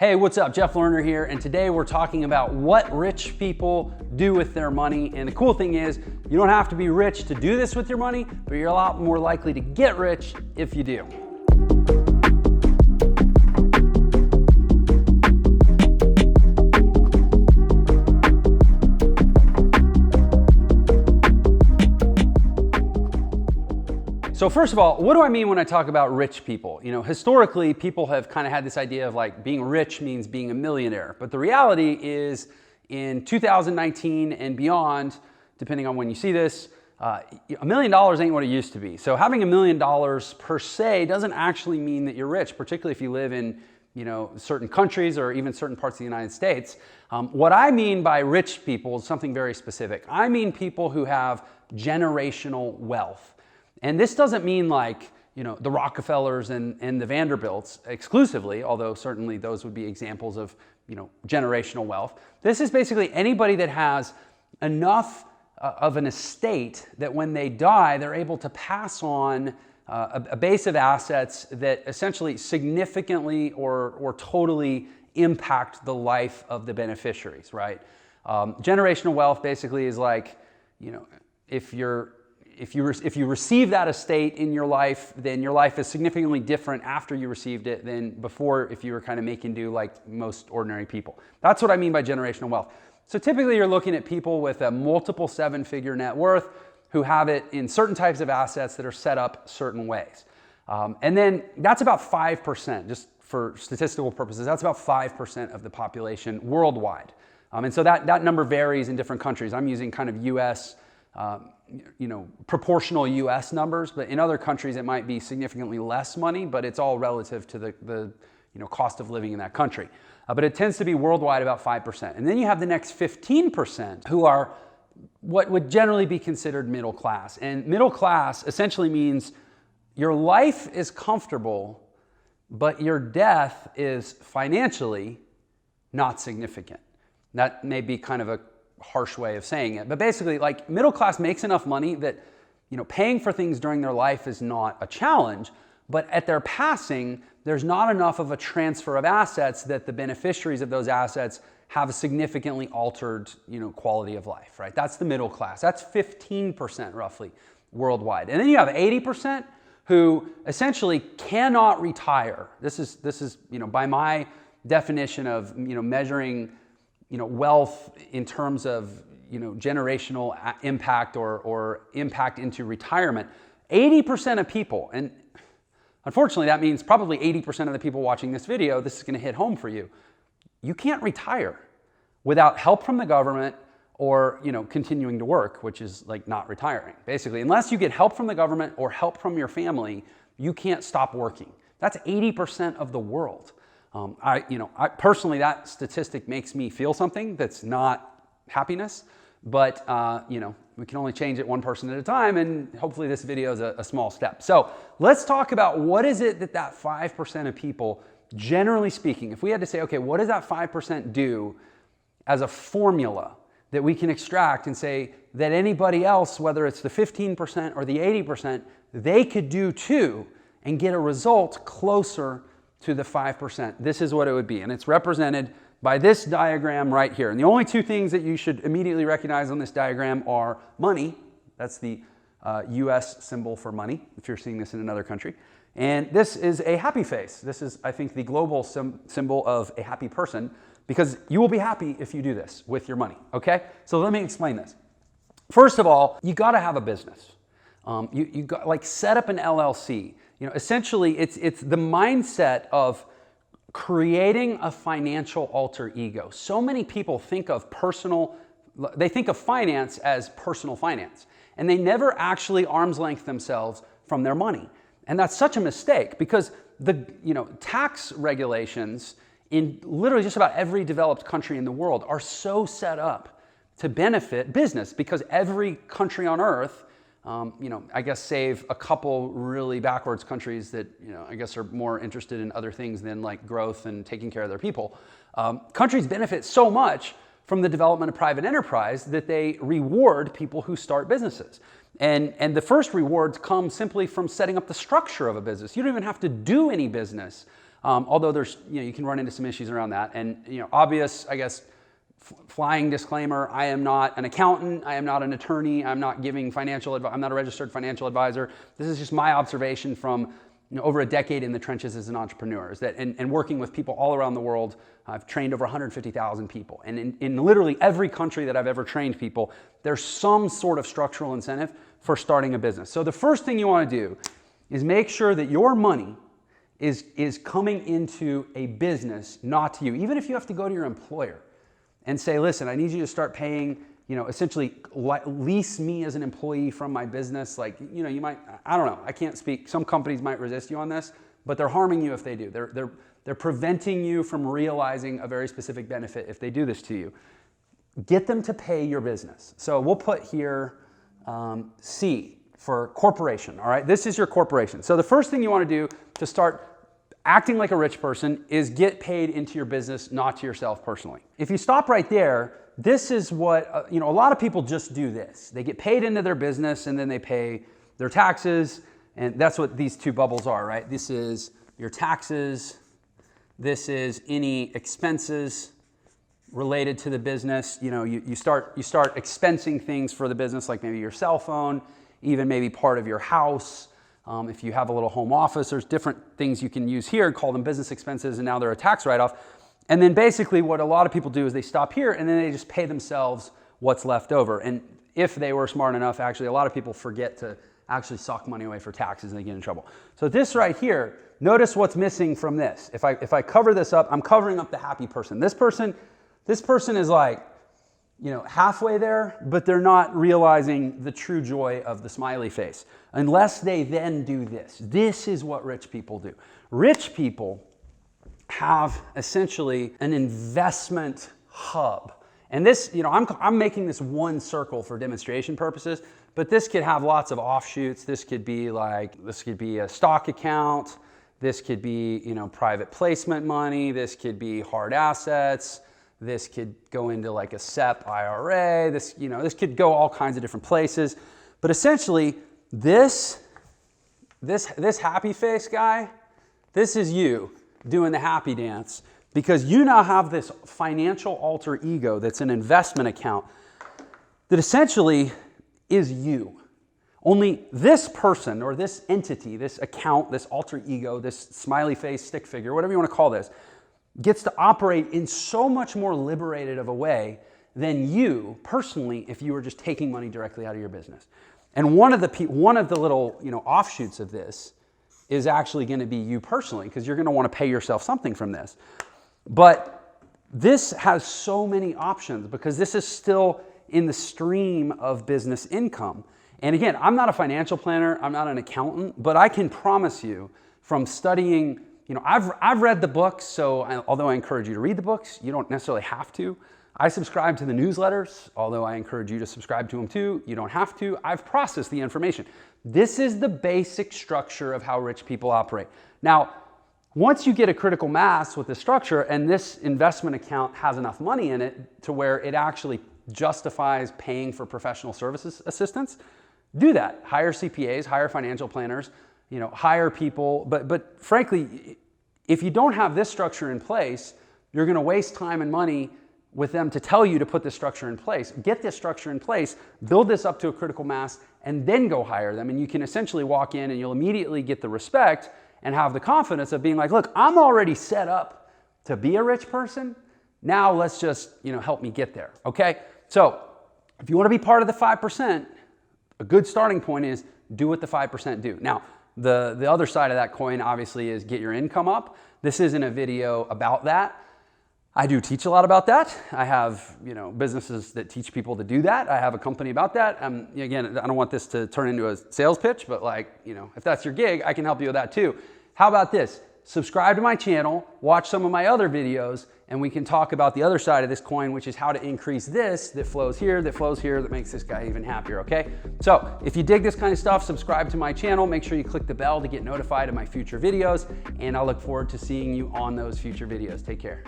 Hey, what's up? Jeff Lerner here, and today we're talking about what rich people do with their money. And the cool thing is, you don't have to be rich to do this with your money, but you're a lot more likely to get rich if you do. So first of all, what do I mean when I talk about rich people? You know, historically, people have kind of had this idea of like being rich means being a millionaire. But the reality is in 2019 and beyond, depending on when you see this, $1 million ain't what it used to be. So having $1 million per se doesn't actually mean that you're rich, particularly if you live in, certain countries or even certain parts of the United States. What I mean by rich people is something very specific. I mean people who have generational wealth. And this doesn't mean like, the Rockefellers and the Vanderbilts exclusively, although certainly those would be examples of, generational wealth. This is basically anybody that has enough of an estate that when they die, they're able to pass on a base of assets that essentially significantly or totally impact the life of the beneficiaries, right? Generational wealth basically is like, if you receive that estate in your life, then your life is significantly different after you received it than before if you were kind of making do like most ordinary people. That's what I mean by generational wealth. So typically you're looking at people with a multiple seven-figure net worth who have it in certain types of assets that are set up certain ways. And then that's about 5%, just for statistical purposes, that's about 5% of the population worldwide. And so that number varies in different countries. I'm using kind of US, proportional US numbers, but in other countries it might be significantly less money, but it's all relative to the cost of living in that country. But it tends to be worldwide about 5%. And then you have the next 15% who are what would generally be considered middle class. And middle class essentially means your life is comfortable, but your death is financially not significant. That may be kind of a harsh way of saying it, but basically like middle class makes enough money that paying for things during their life is not a challenge, but at their passing there's not enough of a transfer of assets that the beneficiaries of those assets have a significantly altered quality of life, right? That's the middle class. That's 15% roughly worldwide. And then you have 80% who essentially cannot retire. This is by my definition of measuring wealth in terms of, generational impact or impact into retirement. 80% of people, and unfortunately that means probably 80% of the people watching this video, this is going to hit home for you. You can't retire without help from the government or, continuing to work, which is like not retiring. Basically, unless you get help from the government or help from your family, you can't stop working. That's 80% of the world. I personally, that statistic makes me feel something that's not happiness, but we can only change it one person at a time, and hopefully this video is a small step. So let's talk about what is it that 5% of people, generally speaking, if we had to say, okay, what does that 5% do as a formula that we can extract and say that anybody else, whether it's the 15% or the 80%, they could do too and get a result closer to the 5%. This is what it would be. And it's represented by this diagram right here. And the only two things that you should immediately recognize on this diagram are money. That's the US symbol for money, if you're seeing this in another country. And this is a happy face. This is, I think, the global symbol of a happy person, because you will be happy if you do this with your money, okay? So let me explain this. First of all, you gotta have a business. You got like set up an LLC. Essentially, it's the mindset of creating a financial alter ego. So many people think of finance as personal finance, and they never actually arm's length themselves from their money. And that's such a mistake, because the tax regulations in literally just about every developed country in the world are so set up to benefit business, because every country on earth, I guess save a couple really backwards countries that, I guess are more interested in other things than like growth and taking care of their people. Countries benefit so much from the development of private enterprise that they reward people who start businesses. And the first rewards come simply from setting up the structure of a business. You don't even have to do any business Although there's, you can run into some issues around that. And, obvious, I guess, flying disclaimer, I am not an accountant, I am not an attorney, I'm not giving financial advice, I'm not a registered financial advisor. This is just my observation from over a decade in the trenches as an entrepreneur, is that, and working with people all around the world. I've trained over 150,000 people. And in literally every country that I've ever trained people, there's some sort of structural incentive for starting a business. So the first thing you want to do is make sure that your money is coming into a business, not to you. Even if you have to go to your employer and say, listen, I need you to start paying, essentially lease me as an employee from my business. Like, you might, I don't know, I can't speak. Some companies might resist you on this, but they're harming you if they do. They're preventing you from realizing a very specific benefit if they do this to you. Get them to pay your business. So we'll put here C for corporation, all right? This is your corporation. So the first thing you want to do to start acting like a rich person is get paid into your business, not to yourself personally. If you stop right there, this is what, a lot of people just do this. They get paid into their business and then they pay their taxes, and that's what these two bubbles are, right? This is your taxes. This is any expenses related to the business. You start expensing things for the business, like maybe your cell phone, even maybe part of your house. If you have a little home office, there's different things you can use here, call them business expenses, and now they're a tax write-off. And then basically what a lot of people do is they stop here and then they just pay themselves what's left over. And if they were smart enough, actually, a lot of people forget to actually sock money away for taxes and they get in trouble. So this right here, notice what's missing from this. If I cover this up, I'm covering up the happy person. This person is like, halfway there, but they're not realizing the true joy of the smiley face unless they then do this. This is what rich people do. Rich people have essentially an investment hub. And this, I'm making this one circle for demonstration purposes, but this could have lots of offshoots. This could be a stock account. This could be, private placement money. This could be hard assets. This could go into like a SEP IRA. This could go all kinds of different places. But essentially, this happy face guy, this is you doing the happy dance, because you now have this financial alter ego that's an investment account that essentially is you. Only this person or this entity, this account, this alter ego, this smiley face stick figure, whatever you want to call this, gets to operate in so much more liberated of a way than you personally if you were just taking money directly out of your business. And one of the little offshoots of this is actually going to be you personally, because you're going to want to pay yourself something from this. But this has so many options because this is still in the stream of business income. And again, I'm not a financial planner, I'm not an accountant, but I can promise you from studying, I've read the books, so although I encourage you to read the books, you don't necessarily have to. I subscribe to the newsletters, although I encourage you to subscribe to them too. You don't have to. I've processed the information. This is the basic structure of how rich people operate. Now, once you get a critical mass with the structure and this investment account has enough money in it to where it actually justifies paying for professional services assistance, do that. Hire CPAs, hire financial planners, hire people. But frankly, if you don't have this structure in place, you're going to waste time and money with them to tell you to put this structure in place. Get this structure in place, build this up to a critical mass, and then go hire them. And you can essentially walk in and you'll immediately get the respect and have the confidence of being like, look, I'm already set up to be a rich person. Now let's just, help me get there, okay? So if you want to be part of the 5%, a good starting point is do what the 5% do. Now, the other side of that coin obviously is get your income up. This isn't a video about that. I do teach a lot about that. I have, businesses that teach people to do that. I have a company about that. Again, I don't want this to turn into a sales pitch, but if that's your gig, I can help you with that too. How about this? Subscribe to my channel, watch some of my other videos, and we can talk about the other side of this coin, which is how to increase this that flows here, that makes this guy even happier, okay? So if you dig this kind of stuff, subscribe to my channel. Make sure you click the bell to get notified of my future videos, and I look forward to seeing you on those future videos. Take care.